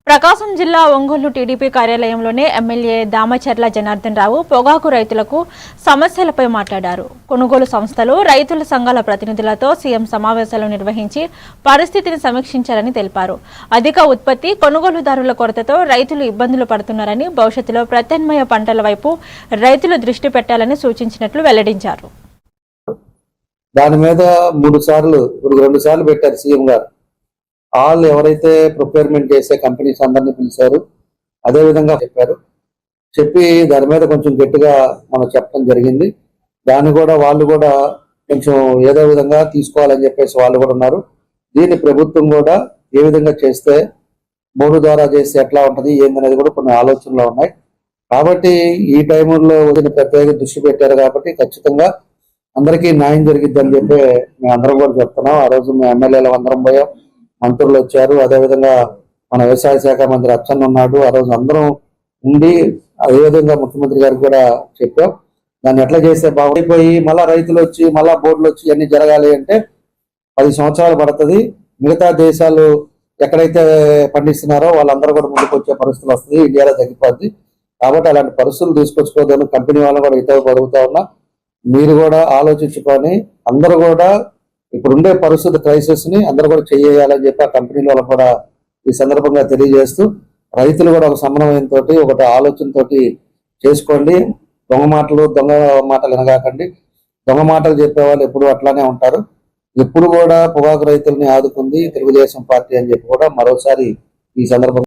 ప్రకాశం జిల్లా Ongole TDP కార్యాలయంలోనే MLA Damacharla Janardhan Rao పొగాకు రైతులకు సమస్యలపై మాట్లాడారు. కొనుగోలు సంస్థలు, రైతుల సంఘాల ప్రతినిధులతో సీఎం సమావేశాలు నిర్వహించి పరిస్థితిని సమీక్షించారని తెలిపారు. అధిక ఉత్పత్తి, కొనుగోలుదారుల కొరతతో రైతులు ఇబ్బందులు పడుతున్నారని, భవిష్యత్తులో ప్రత్యామ్నాయ పంటల వైపు రైతులు దృష్టి పెట్టాలని సూచించినట్లు వెల్లడించారు. దాని మీద 2 సార్లు పెట్టారు సీఎం గారు. వాళ్ళు ఎవరైతే ప్రొక్యూర్మెంట్ చేసే కంపెనీస్ అందరినీ పిలిచారు, అదే విధంగా చెప్పి దాని మీద కొంచెం గట్టిగా మనం చెప్పడం జరిగింది. దాన్ని కూడా వాళ్ళు కూడా కొంచెం ఏదో విధంగా తీసుకోవాలని చెప్పేసి వాళ్ళు కూడా ఉన్నారు. దీన్ని ప్రభుత్వం కూడా ఏ విధంగా చేస్తే 3 ద్వారా చేస్తే ఎట్లా ఉంటుంది ఏందనేది కూడా కొన్ని ఆలోచనలు ఉన్నాయి. కాబట్టి ఈ టైంలో ప్రత్యేక దృష్టి పెట్టారు కాబట్టి ఖచ్చితంగా అందరికీ న్యాయం జరిగిద్ది అని చెప్పి మేము అందరం కూడా చెప్తున్నాం. ఆ రోజు మేము ఎమ్మెల్యేలు అందరం పోయాం, మంత్రులు వచ్చారు, అదేవిధంగా మన వ్యవసాయ శాఖ మంత్రి అచ్చన్న ఉన్నాడు. ఆ రోజు అందరం ఉండి అదే విధంగా ముఖ్యమంత్రి గారికి కూడా చెప్పాం. దాన్ని ఎట్లా చేస్తే బాగుండిపోయి మళ్ళా రైతులు వచ్చి మళ్ళా బోర్డులు వచ్చి అన్ని జరగాలి అంటే 10 సంవత్సరాలు పడుతుంది. మిగతా దేశాలు ఎక్కడైతే పండిస్తున్నారో వాళ్ళందరూ కూడా ముందుకు వచ్చే పరిస్థితులు వస్తుంది, ఇండియాలో తగ్గిపోద్ది. కాబట్టి అలాంటి పరిస్థితులు తీసుకొచ్చుకోవద్దని కంపెనీ వాళ్ళు కూడా ఇతర పడుగుతా ఉన్నా. మీరు కూడా ఆలోచించుకొని అందరూ కూడా ఇప్పుడుండే పరిస్థితి క్రైసిస్ ని అందరూ కూడా చేయాలని చెప్పి ఆ కంపెనీల వాళ్ళకు కూడా ఈ సందర్భంగా తెలియజేస్తూ, రైతులు కూడా ఒక సమన్వయంతో ఒకటి ఆలోచనతో చేసుకోండి. దొంగ మాటలు వినగాకండి. దొంగ మాటలు చెప్పేవాళ్ళు ఎప్పుడు అట్లానే ఉంటారు. ఎప్పుడు కూడా పొగాకు రైతుల్ని ఆదుకుంది తెలుగుదేశం పార్టీ అని చెప్పి కూడా మరోసారి ఈ సందర్భంగా